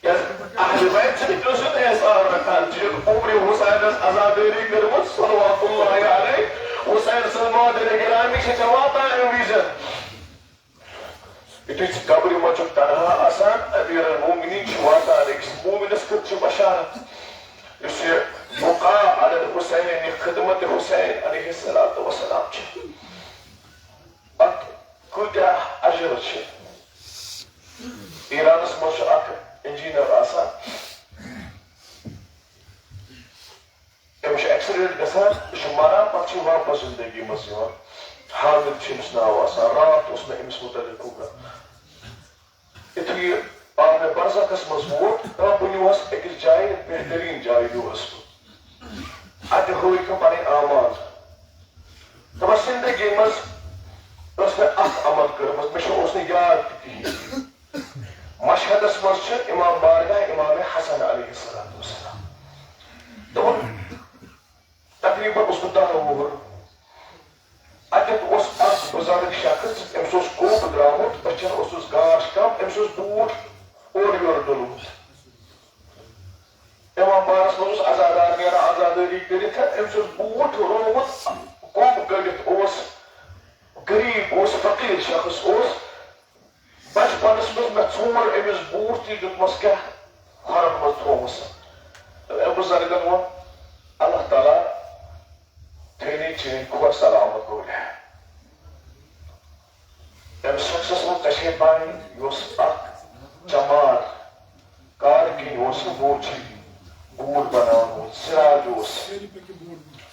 A: اہل بیت چھِ تٔمۍ احسان رکھان چھِ عمر حسینس عزادٲری کٔرمٕژ صلوات اللہ علیہ حسین سٕنٛز مادر گرامی چھِ ژےٚ واتان امہِ وِزِ یُتھُے ژٕ قبرِ منٛز چھُکھ تنہا آسان امیر المومنین چھِ واتان أکِس مومنس خٲطرٕ چھِ بشارت یُس یہِ بقا علی الحسین یہِ خدمت حسین علیہ الصلوۃ والسلام چھِ اتھ کۭتیاہ اجر چھِ ایرانس منٛز چھُ اکھ انجینئر آسان أمِس چھُ ایکسیڈنٹ گژھان یہِ چھُ مران پتہٕ چھُ واپس زندگی منٛز یِوان حامد چھُ أمِس ناو آسان راتھ اوس مےٚ أمِس متعلق حُکم یُتھُے یہِ آو مےٚ برزخس منٛز ووت بہٕ نیوٗہس أکِس جایہِ بہتریٖن جایہِ نیوٗہس بہٕ اتہِ ہٲوِکھ مےٚ پنٕنۍ اعمال دوٚپمس زندگی منٛز ٲس مےٚ اکھ عمل کٔرمٕژ مےٚ اوس نہٕ یاد تہِ کِہیٖنۍ مشہدس منٛز چھِ امام بارگاہ امام حسن علیہ الصلوۃ والسلام دوٚپُن تقریٖباً اوس بہٕ 10 وُہُر اتٮ۪تھ اوس اکھ بُزرگ شخص أمِس اوس کوٚپ درٛامُت أچھن اوسُس گاش کم أمِس اوس بوٗٹھ اورٕ یورٕ ڈوٚلمُت امام بارس منٛز اوس عزادار نیران عزادٲری کٔرِتھ أمِس اوس بوٗٹھ روومُت کوٚپ کٔڑِتھ اوس غریٖب اوس فقیٖر شخص اوس بچپنس منٛز مےٚ ژھونٛڈ أمِس بوٗٹھ تہِ دیُتمس کیٛاہ کھۄرن منٛز تھومُس أمۍ بُزرگن ووٚن اللہ تعالیٰ تھٲینی چٲنۍ کھۄر سلامت روزِ أمِس شخصس ووٚن ژےٚ چھے پاے یہِ اوس اکھ چمار کارٕ کِنۍ اوس نہٕ بوٗٹھ بوٗٹھ بناوان وول سِراج اوس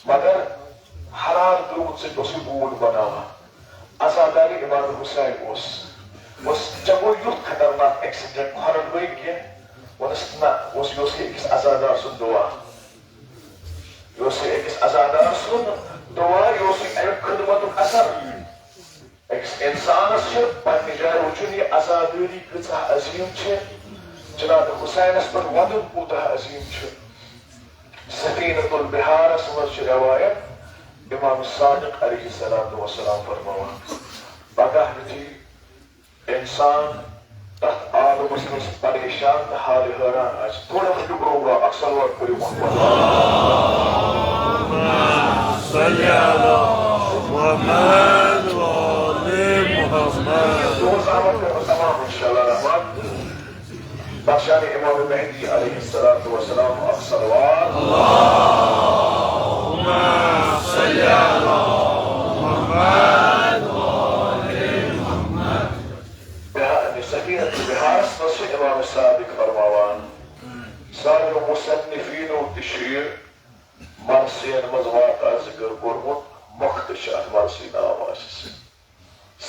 A: مگر حلال قۭمت سۭتۍ اوس یہِ بوٗٹھ بناوان عزادارِ امام حسین اوس ژےٚ گوٚو یُتھ خطرناک ایکسیڈنٹ کھۄرن گٔے کینٛہہ ووٚنُس نہ یہِ اوس أکِس عزادار سُنٛد دُعا یہِ اوس أکِس عزادار سُنٛد دُعا یہِ اوس امیُک خدمتُک اثر أکِس انسانس چھِ پننہِ جایہِ وٕچھُن یہِ عزادٲری کۭژاہ عظیٖم چھِ جناب حسینس پٮ۪ٹھ ودُن کوٗتاہ عظیٖم چھُ سفیٖنۃ البحارس منٛز چھِ روایت امام صادق علیہ الصلوۃ والسلام فرماوان پگاہ یُتھُے انسان تتھ عالمس منٛز پریشان تہٕ حالہِ حٲران آسہِ تھوڑا پھٹہِ برٛونٛہہ برٛونٛہہ اکھ صلوات پٔرِو تمام انشاءاللہ رحمان بخشان امام مہدی علیہ الصلوۃ والسلام اکھ صلوات اللہم صل علی محمد سفینۃ البحارس منٛز چھِ امام صادق فرماوان سانیو مصنفیٖنو تہِ چھُ یہِ مرثین منٛز واقعہ ذِکر کوٚرمُت مۄختہٕ چھِ اتھ مرثی ناو آسہِ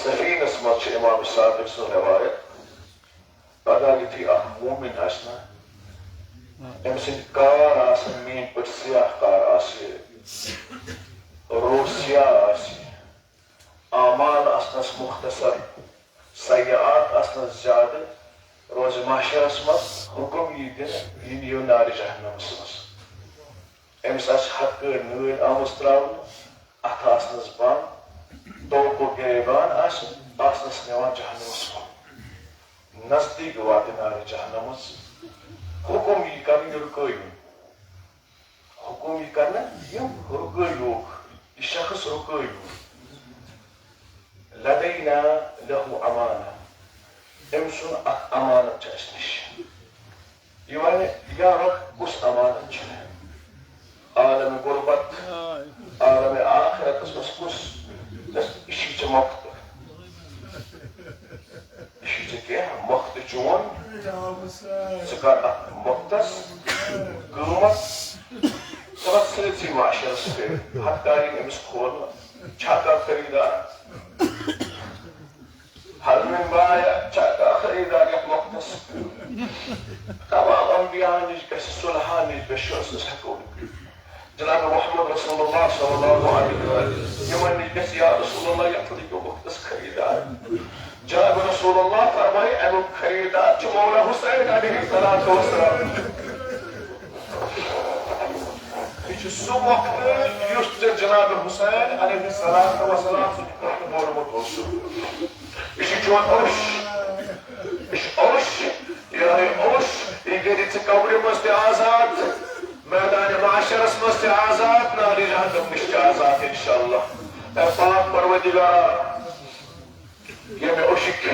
A: سفیٖنس منٛز چھِ امام صادق سٕنٛز روایت پگاہ یُتھُے اکھ مومن آسہِ نا أمۍ سٕنٛدۍ کار آسن میٲنۍ پٲٹھۍ سیاہ کار آسہِ روسیہ آسہِ اعمال آسنس مختصر سیاحت آسنس زیادٕ روزِ محشرس منٛز حُکم یی دِنہٕ یہِ نِیِو نارِ جہنمس منٛز أمِس آسہِ ہتہٕ کٲڑۍ نٲلۍ آمٕژ تراونہٕ اتھٕ آسنس بنٛد توقو گریبان آسنس نِوان جہنمس منٛز نزدیٖک واتہِ نارِ جہنمس حُکم یی کرنہٕ یہِ رُکٲیِو حُکم یی کرنہٕ یِم رُکٲیوُکھ یہِ شخص رُکٲیِو لدینا لہو امانہ أمۍ سُنٛد اکھ امانت چھُ اسہِ نِش یہِ وَنہِ یا رب کُس امانت چھُ عالم وقتس قیمت سلسلتی معاشرس پہ حقداری امس کھول چھاکا خریدار حضم بایا چھاکا خریدار یک وقتس تمام انبیاء نش گژھِ صلحہ نش گژھِ شوسس ہیکو جناب محمد رسول اللہ صلی اللہ علیہ وسلم یمن نش گژھِ یا رسول اللہ یک وقتس خریدار جناب رسول اللہ فرمائے امیک خریدار چھ مولا حسین علیہ السلام یہ سو وقت یس جناب حسین علیہ السلام سے مولمت یہ چون اوش یہ اوش یہ گئی ٹھیک قبر مز تہ آزاد میدان معاشرس مز تہ آزاد نار جہنم نش آزاد انشاءاللہ اے پاک پروردگار یہ اوشک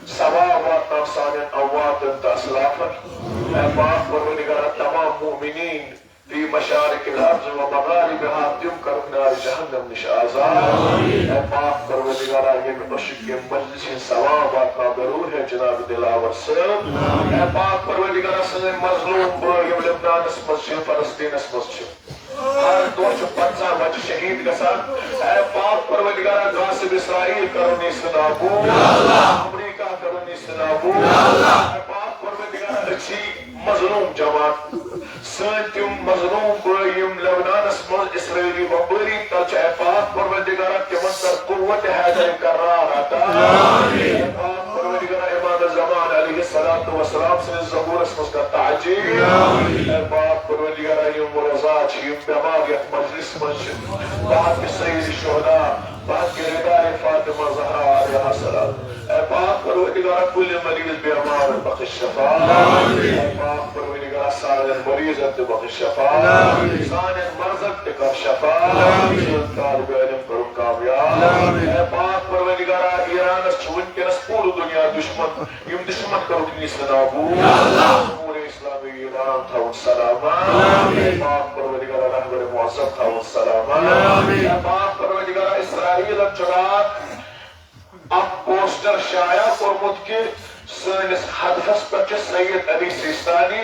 A: ثواب واتناو سانین امواتن تا اسلافن اے پاک پروردگار تمام مؤمنین في مشارق الارض ومغاربها تم کرم نار جہنم نش آزاد اے پاک پروردگارا یہ اشک کے مجلس ثوابات کا ضرور ہے جناب دلاور صاحب اے پاک پروردگارا سن مظلوم بو یم لبنان مسجد فلسطین مسجد ہر دو چھ 50 بچ شہید گسان اے پاک پروردگارا غاصب اسرائیل کرونی سنابو امریکہ کرونی سنابو اے پاک پروردگارا اچھی مظلوم جماعت سنتم مظلوم بیم لبنانس مز اسرائیلی بمبری تلچ اے پاک پروردگارا تمن تر قوت حیدر قرار عطا اے پاک پروردگارا امام الزمان علیہ السلام سے زبور اسمس کا تعجیل اے پاک پروردگارا یم رضاچ یم بیماریت مجلس منشد بعد سید الشہداء بعد کے ردار فاطمہ زہرا علیہ السلام اے پاک پروردگارا کل مریض بیمار بخش شفا اے پاک پروردگارا سارے مریضت بخش شفا سارے مرضت کر شفا طالب علم کرو کامیاب اے پاک پروردگارا ایران چھون کے نس پور دنیا دشمن یم دشمن کرو کنیس نابو پورے اسلامی ایران تھا سلامان اے پاک پروردگارا رہبر معظم تھا سلامان اے پاک پروردگارا اسرائیل چراغ اب پوسٹر شائع کورمت کہ سنس حدفس پر سید علی سیستانی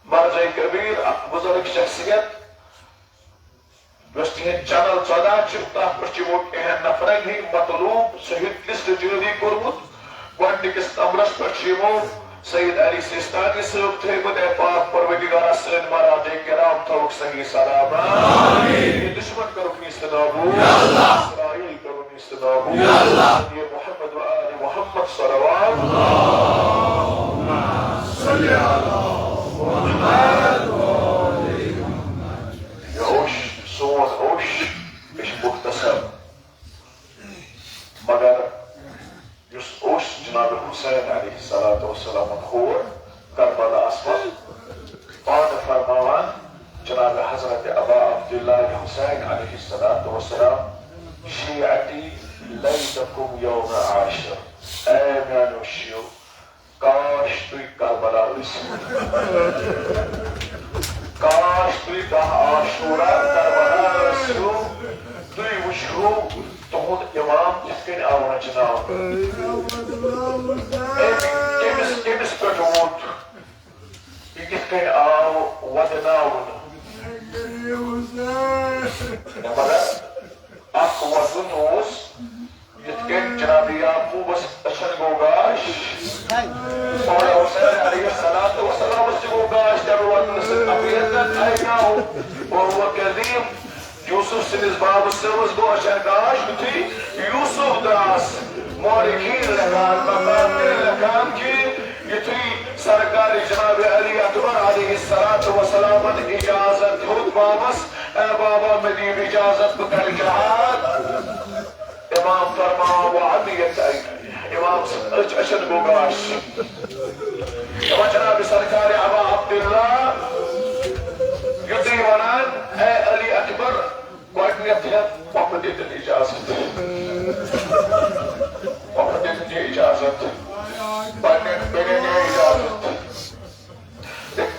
A: مرجع کبیر بزرگ شخصیت تہذ چینل 14 تر پہ کہین نفرن ہند مطلوب صحیح لسٹ جاری کورمت گوڈنکس نمبرس پہ سید علی سیستانی صاحب تھومت اے پاک پروردگارا سن مراجع کرام تھوک صحیح سلامان دشمن کرو نیست نابود اسرائیل کرو نیست نابود یہ محمد و آل محمد صلوات اللہم صلی علی محمد و آل محمد یہ اوش سون اوش اش مختصر مگر یس اوش جناب حسین علیہ السلام خور کربلا اسفل پان فرماوان جناب حضرت ابا عبداللہ حسین علیہ السلام شیعتی لیتکم یوم عاشر اے میانو شیو کاش توی کربلا رسول کاش توی کہا عاشورا کربلا رسول توی وشو تہد امام کتن آونا جناب کمس پہ ووت یہ کتن آو ودناون مگر اخ وزن اوس یتکن جناب یعقوبس اچھن گو گاش مولا حسین علیہ السلام اس گو گاش در وزن سے ابیتن ایناو وهو کذیم یوسف سنس باب سوز گو اچھن گاش تھی یوسف داس مورکین لکان مقامین لکان کی یہ تھی سرکار جناب علی اکبر علیہ السلام اجازت خود بابس اے بابا مدیب اجازت بکر جہاد امام فرما وعدیت امام اشد گوگاش امام جناب سرکار ابا عبداللہ یدی ونان اے علی اکبر گوڑنیت ہے وقت اجازت وقت اجازت پڑھنے میرے لیے اجازت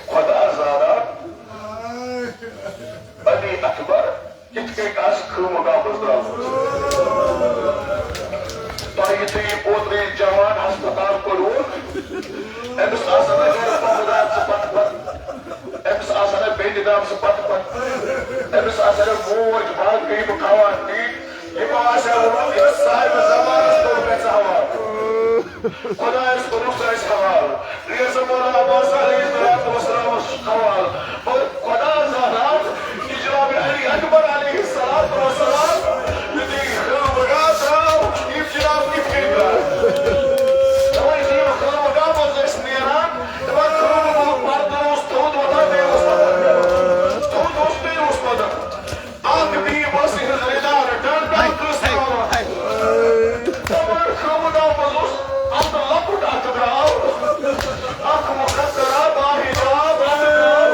A: خدا زادہ علی اکبر کتنے کاس کھوم گا بزرگ تو یہ تو یہ پوتری جوان ہسپتال کو روک امس آسان ہے خدا جناب سے پت امس آسان موج باقی بخوان دین یہ آسان وہ صاحب زمان کو گژھِ حوالہٕ خدایس کوٚرُکھ اَسہِ حوالہٕ ریٖزٕ مولا عباس علیہ السلامس حوالہٕ مگر خدا زانان کہ جناب علی اکبر علیہ السلام یُتھُے خٲمگاہ درٛاو یِم جناب کِتھ کٔنۍ درٛاے دَپان یُتھُے یِم خٲمگاہ منٛز ٲسۍ نیران دَپان خٲمگاہُک پردٕ اوس تھوٚد وۄتھان بیٚیہِ اوس وۄتھان تھوٚد اوس بیٚیہِ اوس وۄتھان اکھ بیٖم ٲس یِہٕنٛز رِدا رٹان بیٛاکھ ٲس ترٛاوان دَپان خٲمگاہ منٛز اوس اکھ لۄکُٹ اکھ درٛاو اکھ مُقدرا باحجاب اکھ درٛاو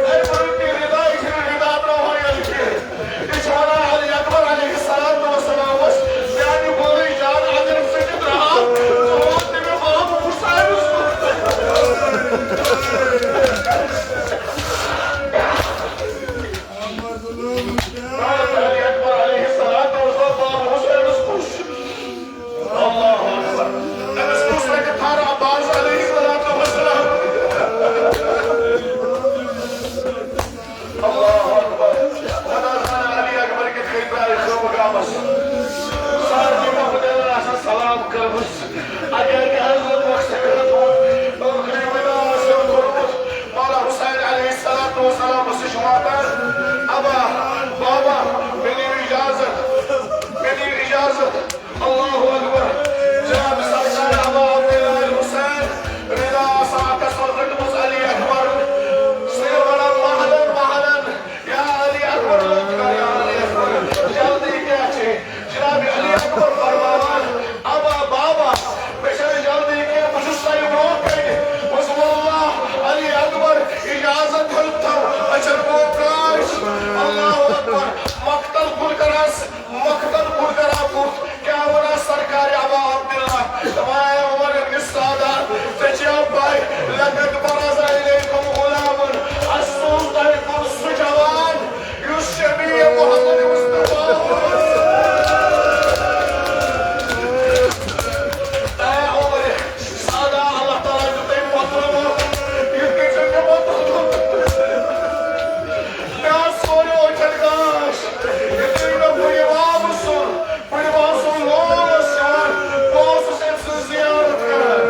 A: اے بٔڑۍ تہِ رِدا یہِ چھِنہٕ رِدا ترٛاوان ییٚلہِ کینٛہہ یہِ چھِ وَنان علی اکبر علیہ السلامس میٛانہِ بٲے جان اگر ژٕ تہِ درٛاو ژٕ ووت نہٕ مےٚ باب حُسینس علی اکبر علیہ السلام باب حُسینس کُش اللہ اکبر أمس مصرك تھار عباس علیہ السلام اللہ اکبر خدا زانان علی اکبر کِتھ کٔنۍ درٛاے خٲمگاہس سارنٕے محمدن آسان سلام کٔرمٕژ اگر نہٕ حضرت مقصد ٲخری وِدا آسان کوٚرمُت مولا حُسین علیہ السلام سُہ چھُ واتان ابا بابا مےٚ دِیِو اِجازت اللہ اکبر جناب سرکار ابا عبداللہ الحسین رضا ساکس رٹمٕژ علی اکبر سُہ وَنان محلن یا علی اکبر لوٚت کر یا علی اکبر جلدی کیٛاہ چھے جناب علی اکبر فرماوان ابا بابا مےٚ چھَنہٕ جلدی کینٛہہ بہٕ چھُس تۄہہِ برونٛہہ کَنہِ بہٕ واللہ علی اکبر اجازت ہیوٚت تھو اچھن گوٚو کاش اللہ اکبر مقتل کُن کران بُتھ کیٛاہ وَنان سرکار ابا عبداللہ دپان عمر ابن سعدان ژےٚ چھیا پاے لقد برز الیکم غلامن اَسہِ سوز تۄہہِ کُن سُہ جوان یُس شبیہ محمد مصطفیٰ اے عمر سعدا اللہ تعالیٰ دیُت تٔمۍ پترٕوُن یِتھ کٔنۍ ژےٚ مےٚ پترٕوُن مےٚ حظ سوریو أچھن گاش یُتھُے مےٚ بٕڈِبب سُنٛد لول اوس یِوان بہٕ اوسُس أمۍ سٕنٛز زیارت کران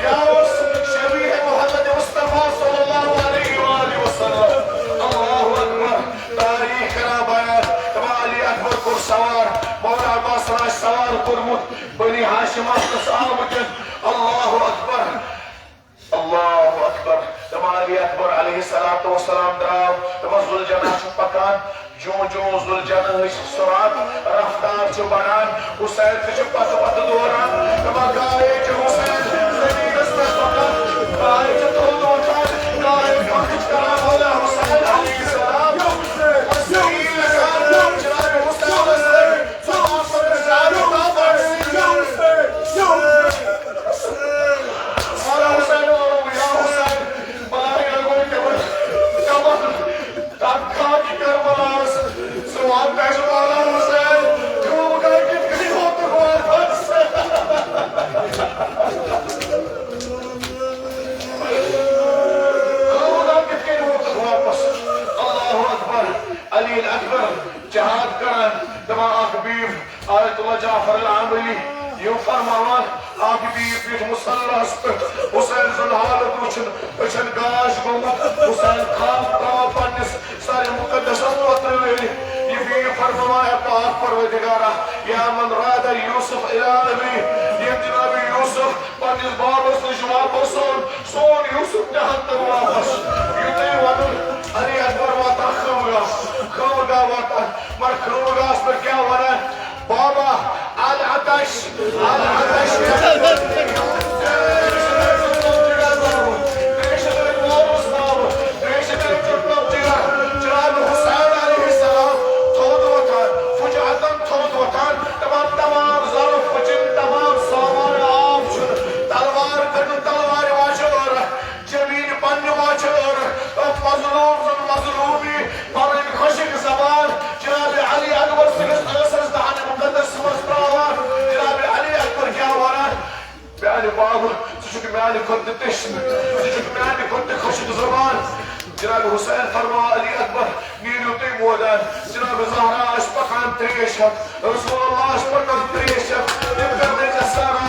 A: یا اوس شبیہ محمد مصطفیٰ صلی اللہ علیہ وآلہ وسلم اللہ اکبر تاریخ کران بیان دپان علی اکبر کوٚر سوار مولا عباسن آسہِ سوار کوٚرمُت بنی ہاشم آسنس آمٕتۍ اللہ اکبر دپان علی اکبر علیہ السلام درٛاو دپان ذوالجناح چھُ پکان جوں ذوالجناح سرات رفتار چھُ بڑان حُسین تہِ چھُ پتہٕ دوران دپان گاے چھِ حُسین زمیٖنس پٮ۪ٹھ پکان گاے چھِ تھوٚد وۄتھان گاے پکٕچ کران مولا حُسین علیہ السلام زمیٖن لگان جناب حُسینس مولا حُسین یا حُسین بلایہِ لگوٚو تِمن تتھ خاکہِ کربلاہس سُہ واتہِ اَسہِ مولا حُسین خٲمگاہ کِتھ کٔنۍ ووتُکھ واپس اللہ اکبر علی اکبر جہاد کران دپان اکھ بیٖٹھ آیت اللہ جعفر العاملی یِم فرماوان اکھ بیٖٹھ مُصلحس پٮ۪ٹھ حُسین سُنٛد حالت وٕچھُن أچھن گاش گوٚمُت حُسین خواب ترٛاوان پننِس سارے مُقدسس پترٕ یہِ بیٖٹھ فرماوان اے پاک پروردگارا یا من راد یوسف الی ابی ییٚمۍ جناب یوسف پننِس بابس نِش واپس سون یوسف تہِ ہنتہٕ واپس یُتُے وَنُن علی اکبر واتان خٲمگاہ واتان مگر خٲمگاہس پٮ۪ٹھ کیٛاہ وَنان بابا العطش جناب حُسین علیہ السلام تھوٚد وۄتھان فُجعتن تھوٚد وۄتھان دپان تمام ظرف پٔچِن تمام سامان آب چھُنہٕ تلوار کٔڑٕن تلوارِ واچٲر جمیٖن پننہِ واچٲر مظلوم زن مظلومی پنٕنۍ خۄشِک زبان جناب علی اکبر سٕنٛدِس ٲسس دہنہِ مُقدس منٛز ترٛاوان جناب علی اکبر کیٛاہ وَنان میانہِ بابہٕ ژٕ چھُکھ میانہِ کھۄتہٕ تہِ تٔشنہٕ ژٕ چھُکھ میانہِ کھۄتہٕ تہِ خۄشِک زبان جناب حسین فرما علی اکبر نیرو تی مودان جناب زہرا اش پکان تریش رسول اللہ اش پکان تریش تم کرنے کا سارا